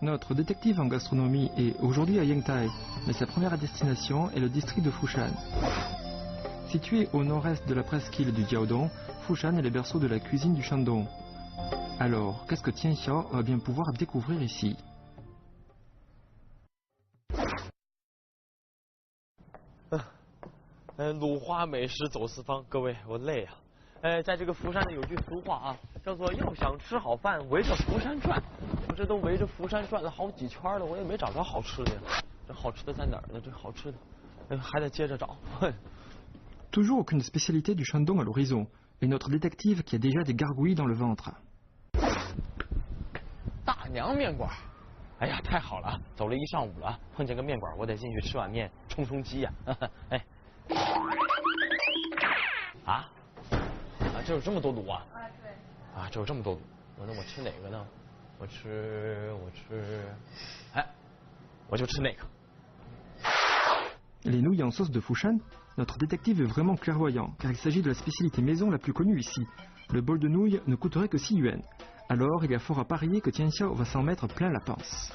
Notre détective en gastronomie est aujourd'hui à Yingtai, mais sa première destination est le district de Fushan. Situé au nord-est de la presqu'île du Jiaodong, Fushan est le berceau de la cuisine du Shandong. Alors, qu'est-ce que Tian Xiao va bien pouvoir découvrir ici? 鲁花美食走四方，各位我累啊！在这个福山呢有句俗话啊，叫做要想吃好饭，围着福山转。我这都围着福山转了好几圈了，我也没找着好吃的呀。这好吃的在哪儿呢？这好吃的，还得接着找。Toujours aucune spécialité du Shandong à l'horizon, et notre détective qui a déjà des gargouilles dans le ventre. 大娘面馆，哎呀，太好了，走了一上午了，碰见个面馆，我得进去吃碗面充充饥呀。哎。 这有这么多卤啊！对。这有这么多卤，那我吃哪个呢？我就吃那个。Les nouilles en sauce de Fushan, notre détective est vraiment clairvoyant, car il s'agit de la spécialité maison la plus connue ici. Le bol de nouilles ne coûterait que 6 yuan. Alors il y a fort à parier que Tian Xiao va s'en mettre plein la panse.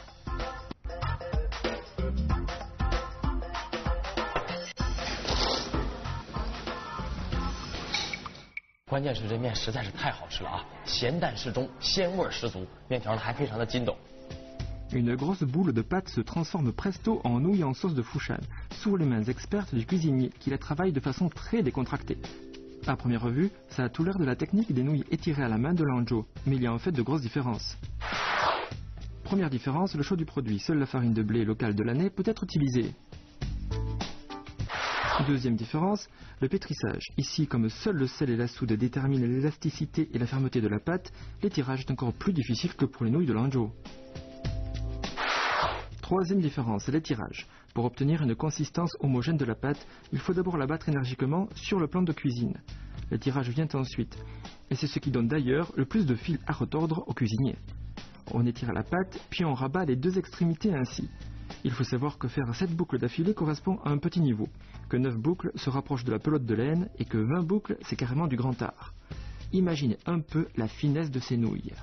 关键是这面实在是太好吃了啊，咸淡适中，鲜味十足，面条呢还非常的筋斗。 Une grosse boule de pâte se transforme presto en nouilles en sauce de Fushan, sous les mains expertes du cuisinier qui la travaille de façon très décontractée. À première vue, ça a tout l'air de la technique des nouilles étirées à la main de Lanzhou, mais il y a en fait de grosses différences. Première différence, le choix du produit. Seule la farine de blé locale de l'année peut être utilisée. Deuxième différence, le pétrissage. Ici, comme seul le sel et la soude déterminent l'élasticité et la fermeté de la pâte, l'étirage est encore plus difficile que pour les nouilles de Lanzhou. Troisième différence, l'étirage. Pour obtenir une consistance homogène de la pâte, il faut d'abord la battre énergiquement sur le plan de cuisine. L'étirage vient ensuite, et c'est ce qui donne d'ailleurs le plus de fil à retordre au cuisinier. On étire la pâte, puis on rabat les deux extrémités ainsi. Il faut savoir que faire 7 boucles d'affilée correspond à un petit niveau, que 9 boucles se rapprochent de la pelote de laine et que 20 boucles c'est carrément du grand art. Imaginez un peu la finesse de ces nouilles.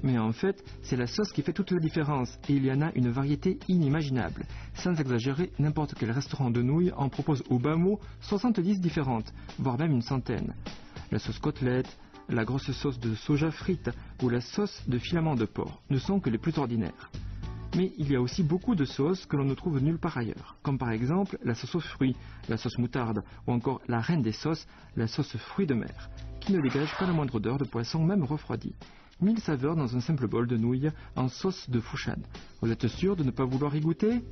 Mais en fait, c'est la sauce qui fait toute la différence et il y en a une variété inimaginable. Sans exagérer, n'importe quel restaurant de nouilles en propose au bas mot 70 différentes, voire même une centaine. La sauce côtelette, la grosse sauce de soja frite ou la sauce de filament de porc ne sont que les plus ordinaires. Mais il y a aussi beaucoup de sauces que l'on ne trouve nulle part ailleurs, comme par exemple la sauce aux fruits, la sauce moutarde ou encore la reine des sauces, la sauce fruits de mer, qui ne dégage pas la moindre odeur de poisson même refroidi. 1000 saveurs dans un simple bol de nouilles en sauce de Fushan. Vous êtes sûr de ne pas vouloir y goûter?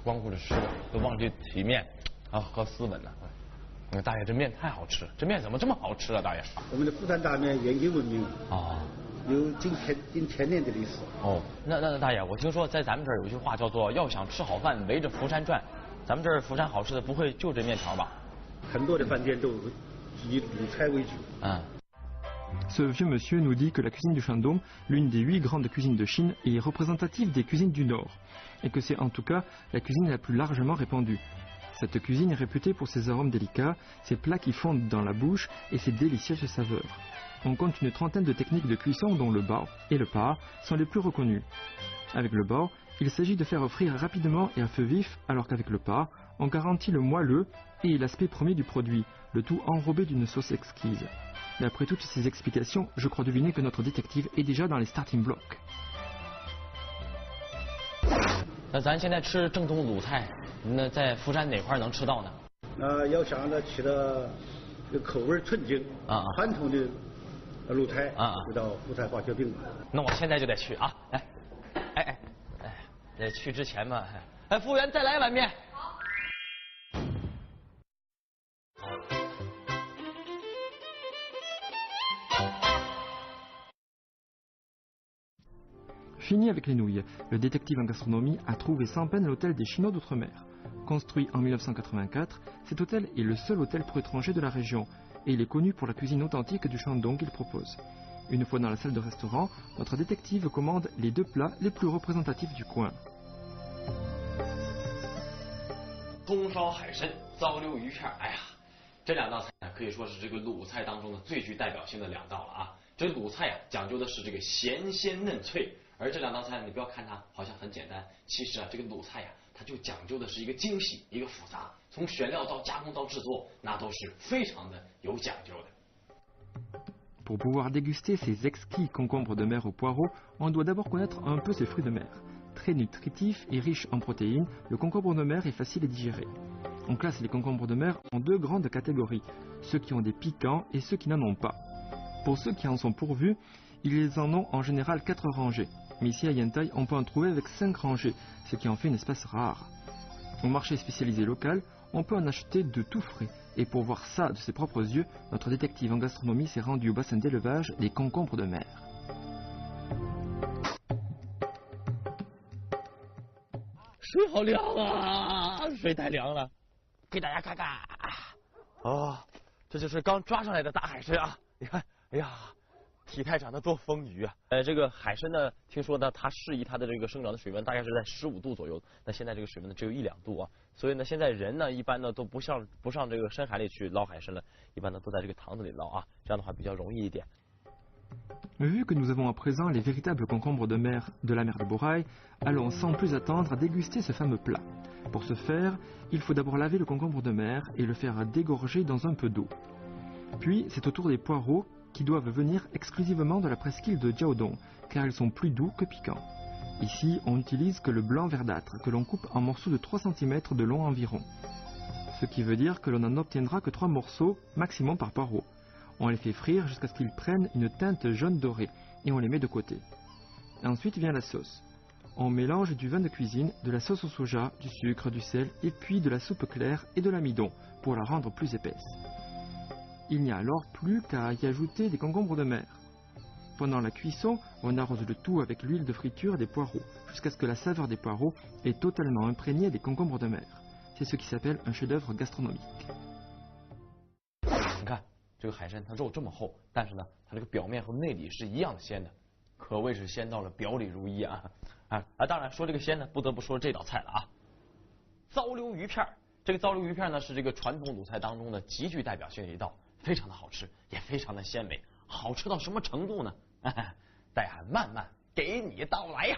光顾着吃了，都忘记体面啊和斯文了。大爷，这面太好吃，这面怎么这么好吃啊，大爷？我们的福山大面远近闻名啊，有近千年的历史。哦，那大爷，我听说在咱们这儿有一句话叫做“要想吃好饭，围着福山转”。咱们这儿福山好吃的不会就这面条吧？很多的饭店都以鲁菜为主。Ce vieux monsieur nous dit que la cuisine du Shandong, l'une des 8 grandes cuisines de Chine, est représentative des cuisines du Nord, et que c'est en tout cas la cuisine la plus largement répandue. Cette cuisine est réputée pour ses arômes délicats, ses plats qui fondent dans la bouche et ses délicieuses saveurs. On compte une trentaine de techniques de cuisson dont le bao et le pa sont les plus reconnus. Avec le bao, il s'agit de faire frire rapidement et à feu vif, alors qu'avec le pa, on garantit le moelleux et l'aspect premier du produit, le tout enrobé d'une sauce exquise. Et après toutes ces explications, je crois deviner que notre détective est déjà dans les starting blocks. 那咱现在吃正宗鲁菜，那在福山哪块能吃到呢？要想呢吃的口味纯净传统的鲁菜就到福山华侨宾馆。那我现在就得去啊！在去之前嘛，服务员再来一碗面。好。Fini avec les nouilles, le détective en gastronomie a trouvé sans peine l'hôtel des Chinois d'Outre-mer. Construit en 1984, cet hôtel est le seul hôtel pour étrangers de la région et il est connu pour la cuisine authentique du Shandong qu'il propose. Une fois dans la salle de restaurant, notre détective commande les 2 plats les plus représentatifs du coin. 葱烧海参、糟溜鱼片，哎呀，这两道菜呢，可以说是这个鲁菜当中的最具代表性的两道了啊。这鲁菜啊，讲究的是这个咸鲜嫩脆，而这两道菜，你不要看它好像很简单，其实啊，这个鲁菜呀，它就讲究的是一个精细，一个复杂，从选料到加工到制作，那都是非常的有讲究的。Pour pouvoir déguster ces exquis concombres de mer au poireau, on doit d'abord connaître un peu ces fruits de mer. Très nutritif et riche en protéines, le concombre de mer est facile à digérer. On classe les concombres de mer en deux grandes catégories, ceux qui ont des piquants et ceux qui n'en ont pas. Pour ceux qui en sont pourvus, ils en ont en général 4 rangées, mais ici à Yantai, on peut en trouver avec 5 rangées, ce qui en fait une espèce rare. Au marché spécialisé local, on peut en acheter de tout frais, et pour voir ça de ses propres yeux, notre détective en gastronomie s'est rendu au bassin d'élevage des concombres de mer. 水好凉啊，水太凉了，给大家看看啊，这就是刚抓上来的大海参啊，你看，哎呀，体态长得多丰腴啊！这个海参呢，听说呢，它适宜它的这个生长的水温大概是在15度左右，那现在这个水温呢只有1-2度啊，所以呢，现在人呢一般呢都不上这个深海里去捞海参了，一般呢都在这个塘子里捞啊，这样的话比较容易一点。 Vu que nous avons à présent les véritables concombres de mer de la mer de Borail, allons sans plus attendre à déguster ce fameux plat. Pour ce faire, il faut d'abord laver le concombre de mer et le faire dégorger dans un peu d'eau. Puis, c'est au tour des poireaux qui doivent venir exclusivement de la presqu'île de Jiaodong, car ils sont plus doux que piquants. Ici, on n'utilise que le blanc verdâtre, que l'on coupe en morceaux de 3 cm de long environ. Ce qui veut dire que l'on n'en obtiendra que 3 morceaux maximum par poireau. On les fait frire jusqu'à ce qu'ils prennent une teinte jaune dorée et on les met de côté. Ensuite vient la sauce. On mélange du vin de cuisine, de la sauce au soja, du sucre, du sel et puis de la soupe claire et de l'amidon pour la rendre plus épaisse. Il n'y a alors plus qu'à y ajouter des concombres de mer. Pendant la cuisson, on arrose le tout avec l'huile de friture des poireaux jusqu'à ce que la saveur des poireaux est totalement imprégnée des concombres de mer. C'est ce qui s'appelle un chef-d'œuvre gastronomique. 这个海参它肉这么厚，但是呢，它这个表面和内里是一样鲜的，可谓是鲜到了表里如一啊！当然说这个鲜呢，不得不说这道菜了啊，糟溜鱼片。这个糟溜鱼片呢，是这个传统鲁菜当中的极具代表性的一道，非常的好吃，也非常的鲜美。好吃到什么程度呢？待俺慢慢给你道来呀！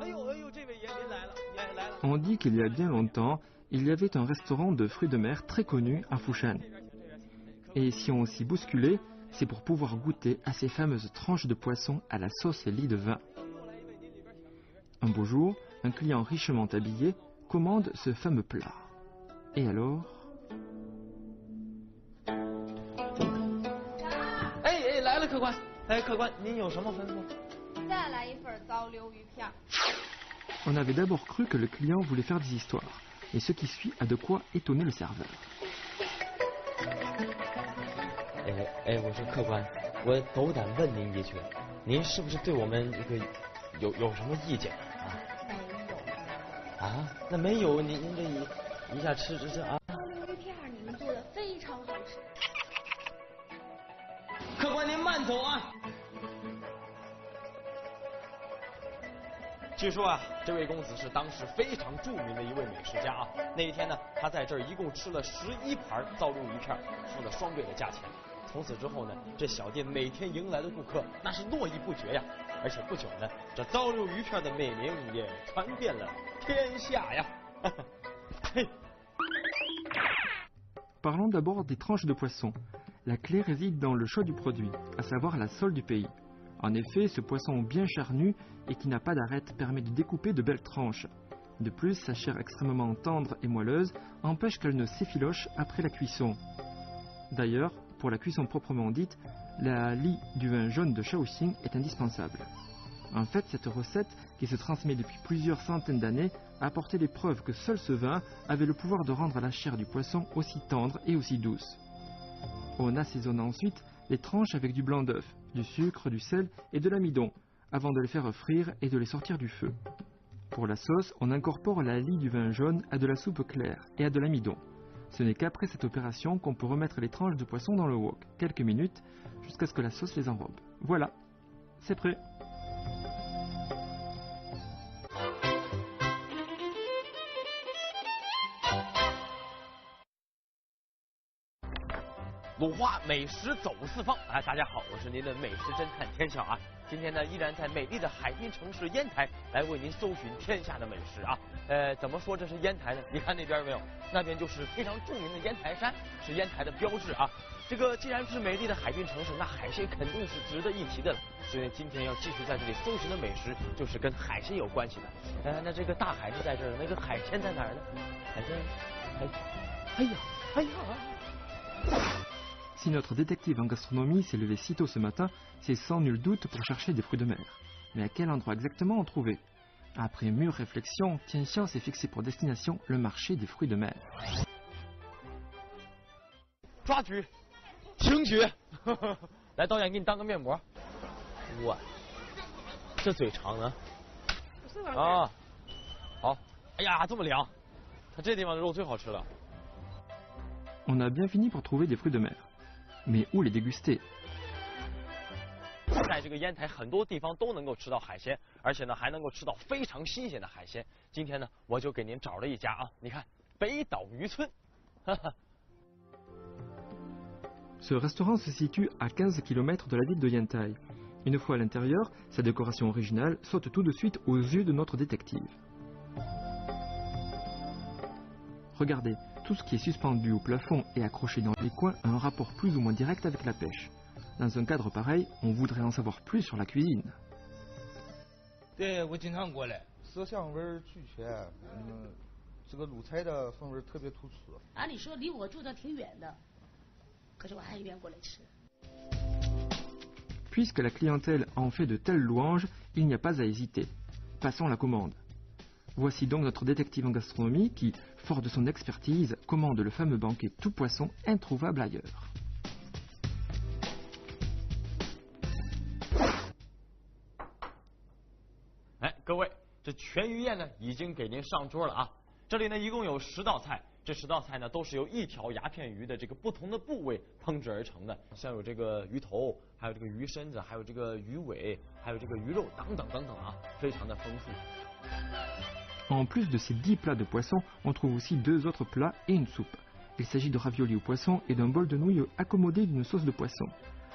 哎呦，这位爷您来了，您来了。On dit qu'il y a bien longtemps, il y avait un restaurant de fruits de mer très connu à Fushan. Et si on s'y bousculait, c'est pour pouvoir goûter à ces fameuses tranches de poisson à la sauce et lit de vin. Un beau jour, un client richement habillé commande ce fameux plat. Et alors... 来了，客官。哎，客官，您有什么吩咐？再来一份糟溜鱼片。On avait d'abord cru que le client voulait faire des histoires, et ce qui suit a de quoi étonner le serveur. 我说客官，我斗胆问您一句，您是不是对我们这个有什么意见啊？没有。啊？那没有，您这一下吃啊？糟溜鱼片你们做的非常好吃。客官您慢走啊！据说啊，这位公子是当时非常著名的一位美食家啊。那一天呢，他在这儿一共吃了11盘糟溜鱼片，付了双倍的价钱。从此之后呢，这小店每天迎来的顾客那是络绎不绝呀。而且不久呢，这糟溜鱼片的美名也传遍了天下呀。Parlons d'abord des tranches de poisson. La clé réside dans le choix du produit, à savoir la sole du pays. En effet, ce poisson bien charnu et qui n'a pas d'arête permet de découper de belles tranches. De plus, sa chair extrêmement tendre et moelleuse empêche qu'elle ne s'effiloche après la cuisson. D'ailleurs, pour la cuisson proprement dite, la lie du vin jaune de Shaoxing est indispensable. En fait, cette recette, qui se transmet depuis plusieurs centaines d'années, a apporté les preuves que seul ce vin avait le pouvoir de rendre la chair du poisson aussi tendre et aussi douce. On assaisonne ensuite les tranches avec du blanc d'œuf, du sucre, du sel et de l'amidon, avant de les faire frire et de les sortir du feu. Pour la sauce, on incorpore la lie du vin jaune à de la soupe claire et à de l'amidon. Ce n'est qu'après cette opération qu'on peut remettre les tranches de poisson dans le wok, quelques minutes, jusqu'à ce que la sauce les enrobe. Voilà, c'est prêt. 鲁话美食走四方啊！大家好，我是您的美食侦探天笑啊。今天呢，依然在美丽的海滨城市烟台来为您搜寻天下的美食啊。怎么说这是烟台呢？你看那边没有？那边就是非常著名的烟台山，是烟台的标志啊。这个既然是美丽的海滨城市，那海鲜肯定是值得一提的了。所以今天要继续在这里搜寻的美食就是跟海鲜有关系的。那这个大海是在这儿，那个海鲜在哪儿呢？海鲜，哎呀！ Si notre détective en gastronomie s'est levé si tôt ce matin, c'est sans nul doute pour chercher des fruits de mer. Mais à quel endroit exactement en trouver? Après mûre réflexion, Tian Xiao s'est fixé pour destination le marché des fruits de mer. 抓举，挺举，来导演给你当个面膜。哇，这嘴长呢？啊，好，哎呀，这么凉，它这地方的肉最好吃了。 On a bien fini pour trouver des fruits de mer. Mais où les déguster? 在这个烟台很多地方都能够吃到海鲜，而且呢还能够吃到非常新鲜的海鲜。今天呢我就给您找了一家啊，你看北岛渔村。Ce restaurant se situe à 15 km de la ville de Yantai. Une fois à l'intérieur, sa décoration originale saute tout de suite aux yeux de notre détective. Regardez, tout ce qui est suspendu au plafond et accroché dans les coins a un rapport plus ou moins direct avec la pêche. Dans un cadre pareil, on voudrait en savoir plus sur la cuisine. 对，我经常过来，色香味俱全，这个鲁菜的风味特别突出。按理说离我住的挺远的，可是我还愿过来吃。 Puisque la clientèle en fait de telles louanges, il n'y a pas à hésiter. Passons la commande. Voici donc notre détective en gastronomie qui, fort de son expertise, commande le fameux banquet tout poisson introuvable ailleurs. 哎，各位，这全鱼宴呢已经给您上桌了啊！这里呢一共有10道菜，这10道菜呢都是由一条鸦片鱼的这个不同的部位烹制而成的，像有这个鱼头，还有这个鱼身子，还有这个鱼尾，还有这个鱼肉等等等等啊，非常的丰富。 En plus de ces 10 plats de poisson, on trouve aussi 2 autres plats et une soupe. Il s'agit de raviolis au poisson et d'un bol de nouilles accommodé d'une sauce de poisson.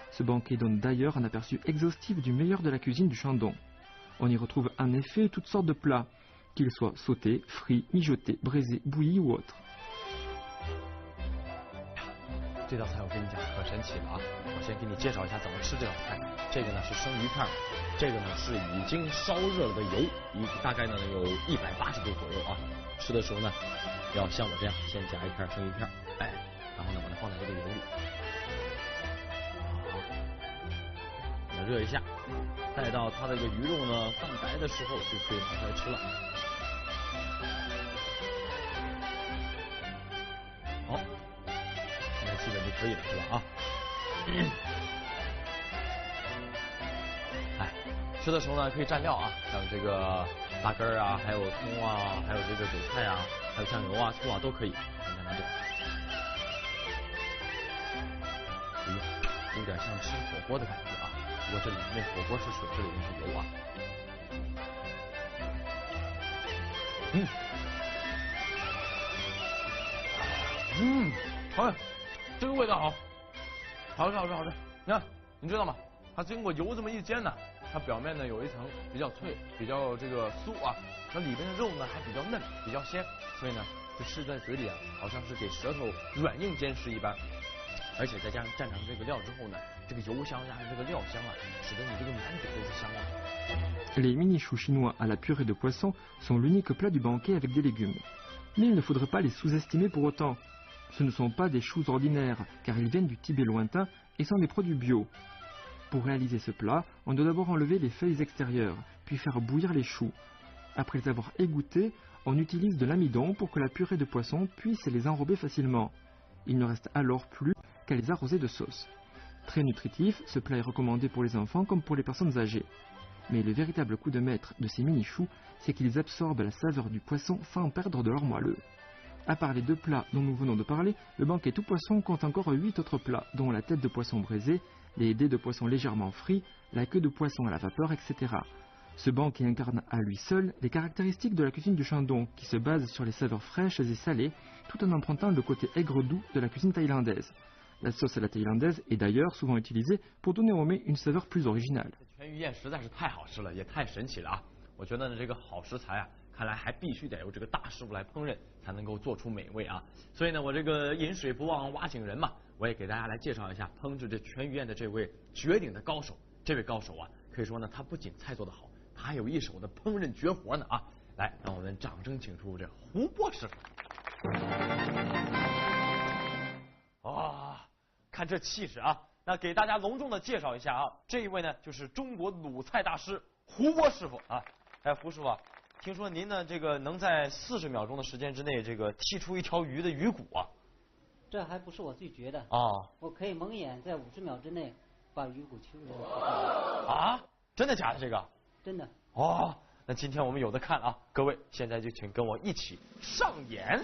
Ce banquet donne d'ailleurs un aperçu exhaustif du meilleur de la cuisine du Shandong. On y retrouve en effet toutes sortes de plats, qu'ils soient sautés, frits, mijotés, braisés, bouillis ou autres. 这道菜我跟你讲可神奇了啊！我先给你介绍一下怎么吃这道菜。这个呢是生鱼片，这个呢是已经烧热了的油，大概呢有180度左右啊。吃的时候呢，要像我这样，先夹一片生鱼片，哎，然后呢把它放在这个油里，好，热一下，待到它的这个鱼肉呢泛白的时候，就可以拿出来吃了。好。 基本就可以了，是吧？啊，哎，吃的时候呢可以蘸料啊，像这个辣根啊，还有葱啊，还有这个韭菜啊，还有酱油啊、醋啊都可以。你看它这，有点像吃火锅的感觉啊。不过这里面火锅是水，这里面是油啊。好。 这个味道好，好吃好吃好吃！你看，你知道吗？它经过油这么一煎呢，它表面呢有一层比较脆，比较这个酥啊，那里边的肉呢还比较嫩，比较鲜，所以呢，这吃在嘴里啊，好像是给舌头软硬兼施一般。而且再加上蘸上这个料之后呢，这个油香加上这个料香啊，使得你这个满嘴都是香味。 Les mini-choux chinois à la purée de poisson sont l'unique plat du banquet avec des légumes. Mais il ne faudrait pas les sous-estimer pour autant. Ce ne sont pas des choux ordinaires, car ils viennent du Tibet lointain et sont des produits bio. Pour réaliser ce plat, on doit d'abord enlever les feuilles extérieures, puis faire bouillir les choux. Après les avoir égouttés, on utilise de l'amidon pour que la purée de poisson puisse les enrober facilement. Il ne reste alors plus qu'à les arroser de sauce. Très nutritif, ce plat est recommandé pour les enfants comme pour les personnes âgées. Mais le véritable coup de maître de ces mini-choux, c'est qu'ils absorbent la saveur du poisson sans perdre de leur moelleux. À part les 2 plats dont nous venons de parler, le banquet tout poisson compte encore 8 autres plats, dont la tête de poisson braisée, les dés de poisson légèrement frits, la queue de poisson à la vapeur, etc. Ce banquet incarne à lui seul les caractéristiques de la cuisine du Shandong, qui se base sur les saveurs fraîches et salées, tout en empruntant le côté aigre-doux de la cuisine thaïlandaise. La sauce à la thaïlandaise est d'ailleurs souvent utilisée pour donner au mets une saveur plus originale. 全鱼宴实在是太好吃了，也太神奇了啊！我觉得呢，这个好食材啊，看来还必须得由这个大师傅来烹饪，才能够做出美味啊。所以呢，我这个饮水不忘挖井人嘛，我也给大家来介绍一下烹制这全鱼宴的这位绝顶的高手。这位高手啊，可以说呢，他不仅菜做得好，他还有一手的烹饪绝活呢啊！来，让我们掌声请出这胡波师傅。看这气势啊！那给大家隆重的介绍一下啊，这一位呢就是中国鲁菜大师胡波师傅啊。哎，胡师傅，听说您呢这个能在40秒钟的时间之内这个剔出一条鱼的鱼骨啊？这还不是我最绝的啊！我可以蒙眼在50秒之内把鱼骨取出来。啊？真的假的？这个？真的。哦，那今天我们有的看啊！各位，现在就请跟我一起上演。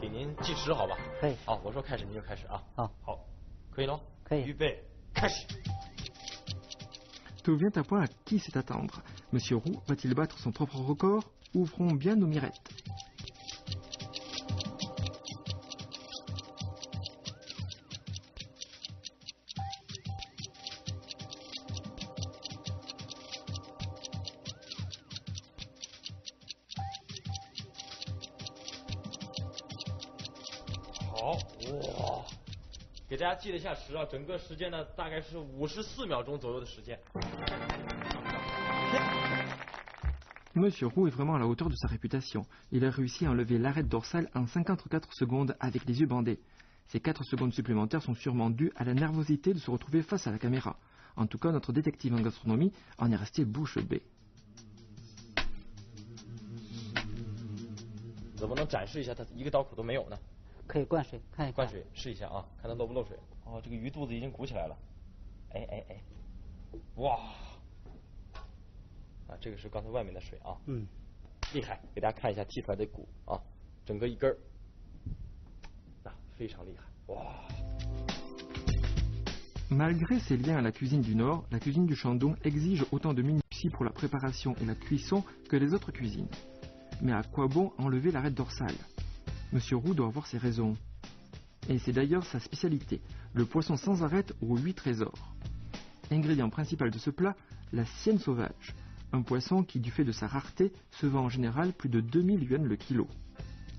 给您计时好吧？可以。好，我说开始您就开始啊。好，可以喽。可以。预备，开始。Tout vient à point à qui sait attendre. Monsieur Roux va-t-il battre son propre record? Ouvrons bien nos mirettes.哇，给大家记了一下时啊，整个时间呢大概是54秒钟左右的时间。Monsieur Roux est vraiment à la hauteur de sa réputation. Il a réussi à enlever l'arête dorsale en 54 secondes avec les yeux bandés. Ces 4 secondes supplémentaires sont sûrement dues à la nervosité de se retrouver face à la caméra. En tout cas, notre détective en gastronomie en est resté bouche bée. 能不能展示一下它一个刀口都没有呢？可以灌水，看一看。灌水试一下啊，看它漏不漏水。哦，这个鱼肚子已经鼓起来了。哎，哇！啊，这个是刚才外面的水啊。厉害！给大家看一下剔出来的骨啊，整个一根儿，非常厉害。哇！ Malgré ses liens à la cuisine du Nord, la cuisine du Shandong exige autant de minutie pour la préparation et la cuisson que les autres cuisines. Mais à quoi bon enlever l'arête dorsale? Monsieur Roux doit avoir ses raisons. Et c'est d'ailleurs sa spécialité, le poisson sans arête aux 8 trésors. Ingrédient principal de ce plat, la sienne sauvage, un poisson qui, du fait de sa rareté, se vend en général plus de 2000 yuans le kilo.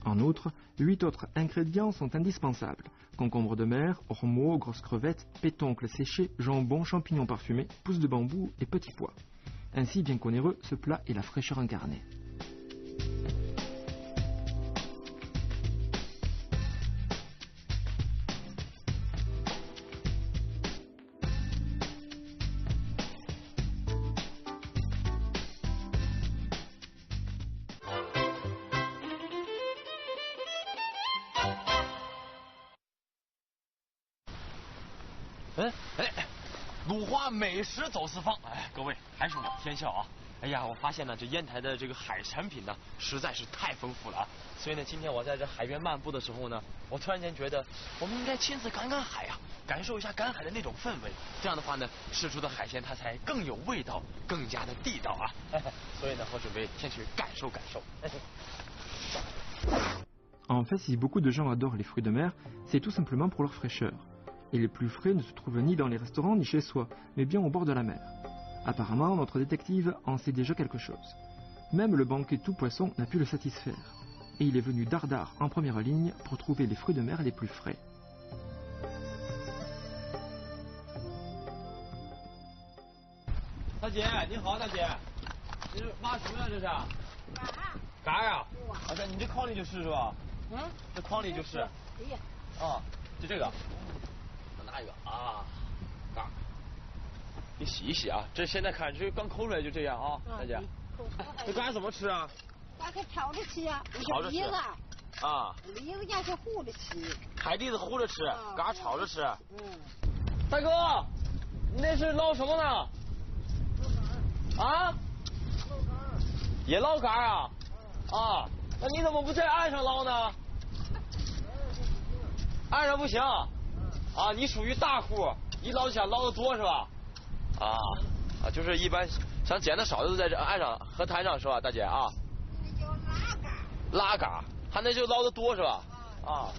En outre, 8 autres ingrédients sont indispensables. Concombre de mer, ormeaux, grosses crevettes, pétoncles séchés, jambon, champignons parfumés, pousses de bambou et petits pois. Ainsi, bien qu'onéreux, ce plat est la fraîcheur incarnée.哎，鲁花美食走四方，哎，各位还是我天笑啊！哎呀，我发现呢，这烟台的这个海产品呢，实在是太丰富了啊！所以呢，今天我在这海边漫步的时候呢，我突然间觉得，我们应该亲自赶赶海啊，感受一下赶海的那种氛围。这样的话呢，吃出的海鲜它才更有味道，更加的地道啊！所以呢，我准备先去感受感受。En fait, si beaucoup de gens adorent les fruits de mer, c'est tout simplement pour leur fraîcheur. Et les plus frais ne se trouvent ni dans les restaurants ni chez soi, mais bien au bord de la mer. Apparemment, notre détective en sait déjà quelque chose. Même le banquet tout poisson n'a pu le satisfaire. Et il est venu dardard en première ligne pour trouver les fruits de mer les plus frais. 大姐，你好，大姐，这是挖什么呀？这是？嘎呀！啊，这你这筐里就是是吧？这筐里就是。哎呀。啊，就这个。拿一个啊，嘎，你洗一洗啊！这现在看这刚抠出来就这样啊，大姐。这嘎怎么吃啊？嘎可炒着吃啊，炒着吃啊。梨子家是糊着吃。海蛎子糊着吃，嘎炒着吃。大哥，你那是捞什么呢？啊？也捞嘎啊？啊，那你怎么不在岸上捞呢？岸上不行。啊，你属于大户，一捞起来捞得多是吧？啊，啊，就是一般想捡的少的都在这岸上河滩上是吧，大姐啊？那叫拉杆。拉杆，他那就捞的多是吧？啊。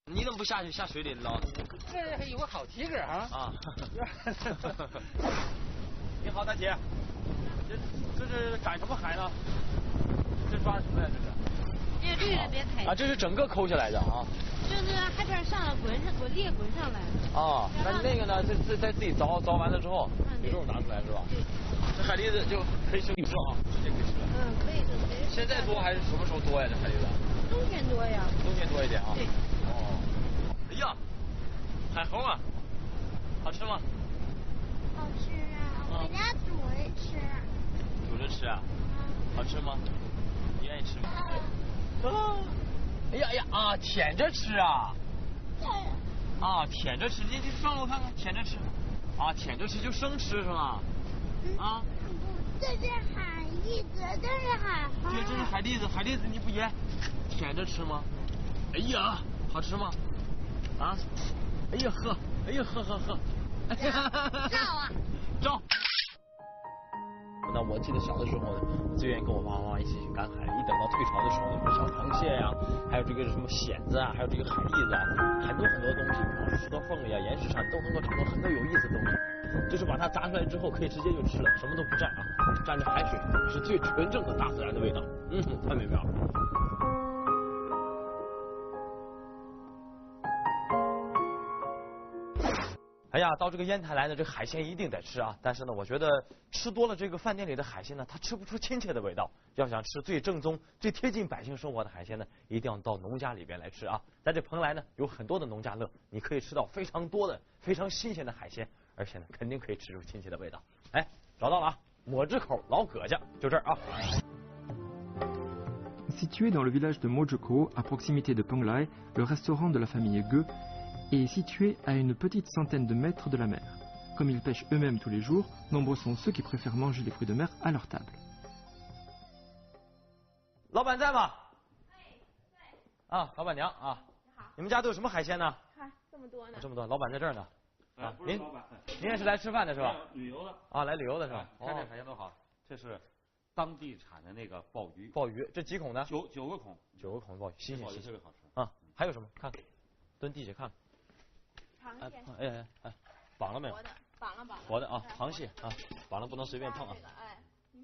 你怎么不下水里捞？这还有个好体格啊！啊。你好，大姐，这是赶什么海呢？这抓什么呀？这是？这个别抬。啊，这是整个抠下来的啊。就是海边上了滚上来。啊，那个呢？再自己凿完了之后，给肉拿出来是吧？对。这海蛎子就可以生吃啊，直接可以吃。可以的。现在多还是什么时候多呀？这海蛎子？冬天多呀。冬天多一点啊。对。哦。哎呀，海虹啊，好吃吗？好吃啊，我家煮着吃。煮着吃啊？好吃吗？你愿意吃吗？哎呀啊，舔着吃啊！啊，舔着吃，你放了我看看，舔着吃。啊，舔着吃就生吃是吗？啊？这是海蛎子，这是海虹。对，这是海蛎子，海蛎子你不也舔着吃吗？哎呀，好吃吗？啊？哎呀呵，哎呀呵。照啊！照。那我记得小的时候呢，最愿意跟我爸妈一起去赶海。一等到退潮的时候，那种小螃蟹呀，还有这个什么蚬子啊，还有这个海蛎子啊，很多东西，比方说石头缝里啊、岩石上，都能够找到很多有意思的东西。就是把它炸出来之后，可以直接就吃了，什么都不蘸啊，蘸着海水，是最纯正的大自然的味道。太美妙了。哎呀，到这个烟台来呢，这海鲜一定得吃啊！但是呢，我觉得吃多了这个饭店里的海鲜呢，它吃不出亲切的味道。要想吃最正宗、最贴近百姓生活的海鲜呢，一定要到农家里边来吃啊！在这蓬莱呢，有很多的农家乐，你可以吃到非常多的、非常新鲜的海鲜，而且呢，肯定可以吃出亲切的味道。哎，找到了啊！抹汁口老葛家，就这儿啊。Situé dans le village de Mojoko, à proximité de Penglai, le restaurant de la famille Gueux est situé à une petite centaine de mètres de la mer. Comme ils pêchent eux-mêmes tous les jours, nombreux sont ceux qui préfèrent manger les fruits de mer à leur table. 老板在吗？在。啊，老板娘啊。好。你们家都有什么海鲜呢？看这么多呢。这么多，老板在这儿呢。啊，您老板，您也是来吃饭的是吧？旅游的。啊，来旅游的是吧？看这海鲜多好，这是当地产的那个鲍鱼。鲍鱼，这几孔呢？9个孔。9个孔鲍鱼，新鲜，特别好吃。啊，还有什么？看，蹲地下看。螃蟹。哎，绑了没有？绑了。活的啊，螃蟹啊，绑了不能随便碰啊。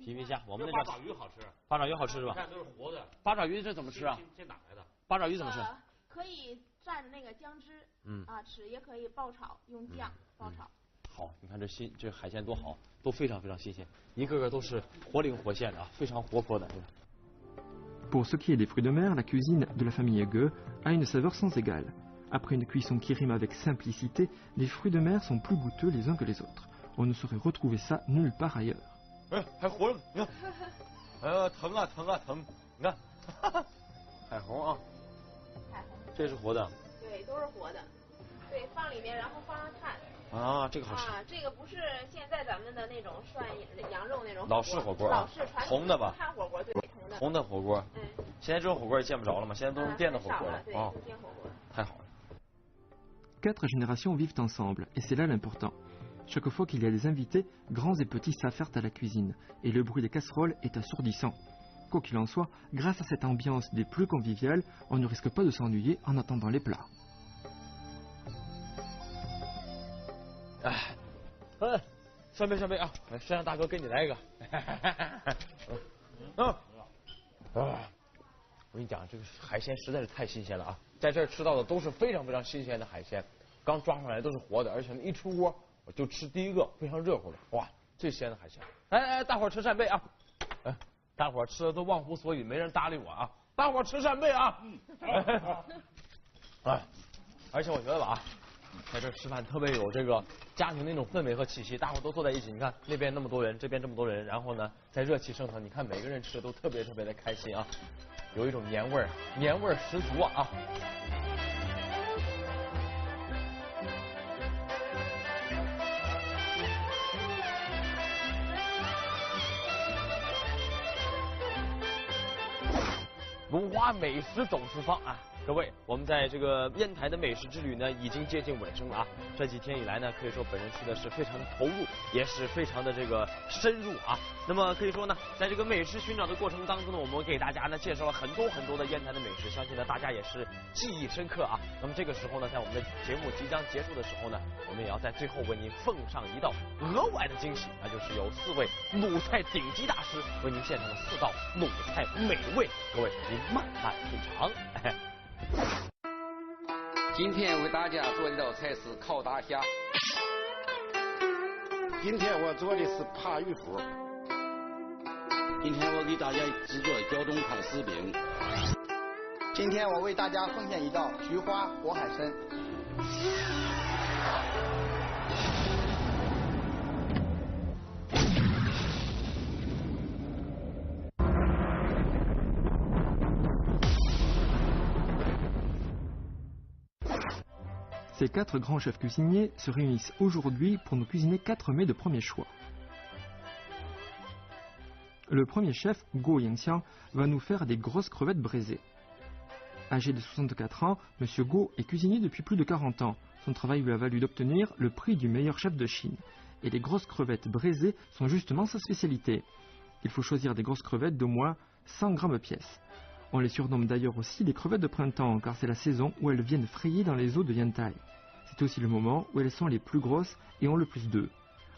皮皮虾，我们那八爪鱼好吃。八爪鱼好吃是吧？看都是活的。八爪鱼这怎么吃啊？这哪来的？八爪鱼怎么吃？可以蘸着那个姜汁，吃，也可以爆炒，用酱爆炒。好，你看这海鲜多好，都非常非常新鲜，一个个都是活灵活现的啊，非常活泼的。Pour ce qui est des fruits de mer, la cuisine de la famille Gueux a une saveur sans égale. Après une cuisson qui rime avec simplicité, les fruits de mer sont plus goûteux les uns que les autres. On ne saurait retrouver ça nulle part ailleurs. 哎，还活着，你看，疼啊，你看，海虹啊，海虹，这是活的，对，都是活的，对，放里面然后放上炭。啊，这个好吃。啊，这个不是现在咱们的那种涮羊肉那种老式火锅啊，老式传统的吧？炭火锅，对，红的火锅。现在这种火锅也见不着了嘛，现在都是电的火锅了。对，电火锅。太好了。4 générations vivent ensemble, et c'est là l'important. Chaque fois qu'il y a des invités, grands et petits s'affairent à la cuisine, et le bruit des casseroles est assourdissant. Quoi qu'il en soit, grâce à cette ambiance des plus conviviales, on ne risque pas de s'ennuyer en attendant les plats. 上杯啊！来，摄像大哥给你来一个。我跟你讲，这个海鲜实在是太新鲜了啊！在这儿吃到的都是非常非常新鲜的海鲜，刚抓上来都是活的，而且一出锅我就吃第一个非常热乎的，哇，最鲜的海鲜！哎，大伙儿吃扇贝啊！大伙儿吃的都忘乎所以，没人搭理我啊！大伙儿吃扇贝啊！而且我觉得吧，在这儿吃饭特别有这个家庭那种氛围和气息，大伙都坐在一起，你看那边那么多人，这边这么多人，然后呢，在热气升腾，你看每个人吃的都特别特别的开心啊，有一种年味儿十足啊！龙华美食走四方啊，各位，我们在这个烟台的美食之旅呢，已经接近尾声了啊。这几天以来呢，可以说本人去的是非常的投入，也是非常的这个深入啊。那么可以说呢，在这个美食寻找的过程当中呢，我们给大家呢介绍了很多的烟台的美食，相信呢大家也是记忆深刻啊。那么这个时候呢，在我们的节目即将结束的时候呢，我们也要在最后为您奉上一道额外的惊喜，那就是由4位鲁菜顶级大师为您献上的4道鲁菜美味，各位您慢慢品尝。今天为大家做的一道菜是烤大虾。今天我做的是扒鱼腐。今天我给大家制作胶东康丝饼。今天我为大家奉献一道菊花活海参。Ces 4 grands chefs cuisiniers se réunissent aujourd'hui pour nous cuisiner 4 mets de premier choix. Le premier chef, Guo Yingxiang, va nous faire des grosses crevettes braisées. Âgé de 64 ans, M. Guo est cuisinier depuis plus de 40 ans. Son travail lui a valu d'obtenir le prix du meilleur chef de Chine. Et les grosses crevettes braisées sont justement sa spécialité. Il faut choisir des grosses crevettes d'au moins 100 grammes pièce. On les surnomme d'ailleurs aussi les crevettes de printemps, car c'est la saison où elles viennent frayer dans les eaux de Yantai. C'est aussi le moment où elles sont les plus grosses et ont le plus d'œufs.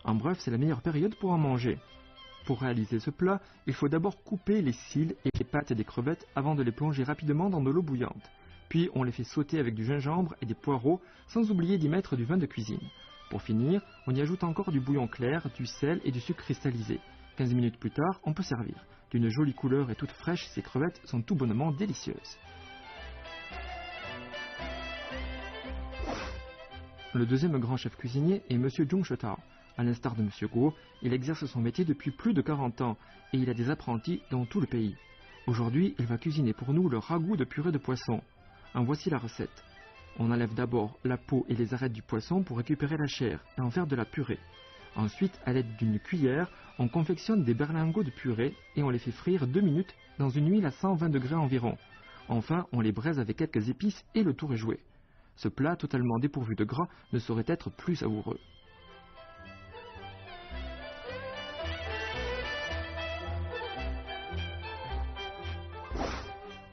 En bref, c'est la meilleure période pour en manger. Pour réaliser ce plat, il faut d'abord couper les cils et les pattes des crevettes avant de les plonger rapidement dans de l'eau bouillante. Puis on les fait sauter avec du gingembre et des poireaux, sans oublier d'y mettre du vin de cuisine. Pour finir, on y ajoute encore du bouillon clair, du sel et du sucre cristallisé. 15 minutes plus tard, on peut servir. D'une jolie couleur et toutes fraîches, ces crevettes sont tout bonnement délicieuses. Le deuxième grand chef cuisinier est M. Zhong Shetao. À l'instar de M. Guo, il exerce son métier depuis plus de 40 ans et il a des apprentis dans tout le pays. Aujourd'hui, il va cuisiner pour nous le ragoût de purée de poisson. En voici la recette. On enlève d'abord la peau et les arêtes du poisson pour récupérer la chair et en faire de la purée. Ensuite, à l'aide d'une cuillère, on confectionne des berlingots de purée et on les fait frire 2 minutes dans une huile à 120 degrés environ. Enfin, on les braise avec quelques épices et le tour est joué. Ce plat, totalement dépourvu de gras, ne saurait être plus savoureux.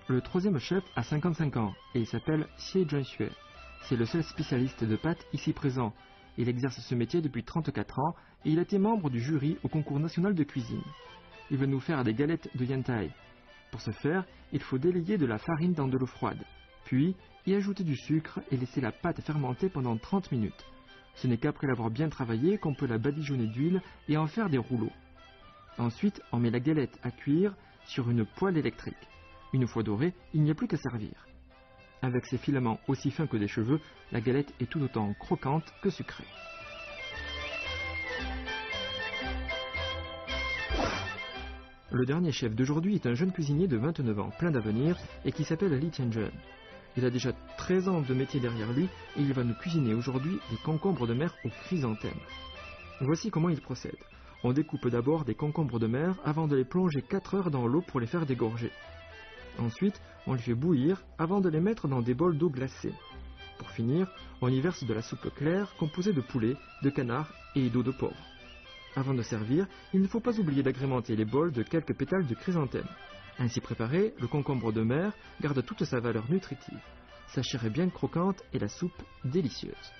Le troisième chef a 55 ans et il s'appelle Xie Zhenxue. C'est le seul spécialiste de pâtes ici présent. Il exerce ce métier depuis 34 ans et il a été membre du jury au concours national de cuisine. Il va nous faire des galettes de Yantai. Pour ce faire, il faut délayer de la farine dans de l'eau froide, puis y ajouter du sucre et laisser la pâte fermenter pendant 30 minutes. Ce n'est qu'après l'avoir bien travaillée qu'on peut la badigeonner d'huile et en faire des rouleaux. Ensuite, on met la galette à cuire sur une poêle électrique. Une fois dorée, il n'y a plus qu'à servir. Avec ses filaments aussi fins que des cheveux, la galette est tout autant croquante que sucrée. Le dernier chef d'aujourd'hui est un jeune cuisinier de 29 ans, plein d'avenir, et qui s'appelle Li Tianzhen. Il a déjà 13 ans de métier derrière lui, et il va nous cuisiner aujourd'hui des concombres de mer aux chrysanthèmes. Voici comment il procède. On découpe d'abord des concombres de mer avant de les plonger 4 heures dans l'eau pour les faire dégorger. Ensuite, on les fait bouillir avant de les mettre dans des bols d'eau glacée. Pour finir, on y verse de la soupe claire composée de poulet, de canard et d'eau de porc. Avant de servir, il ne faut pas oublier d'agrémenter les bols de quelques pétales de chrysanthème. Ainsi préparé, le concombre de mer garde toute sa valeur nutritive. Sa chair est bien croquante et la soupe délicieuse.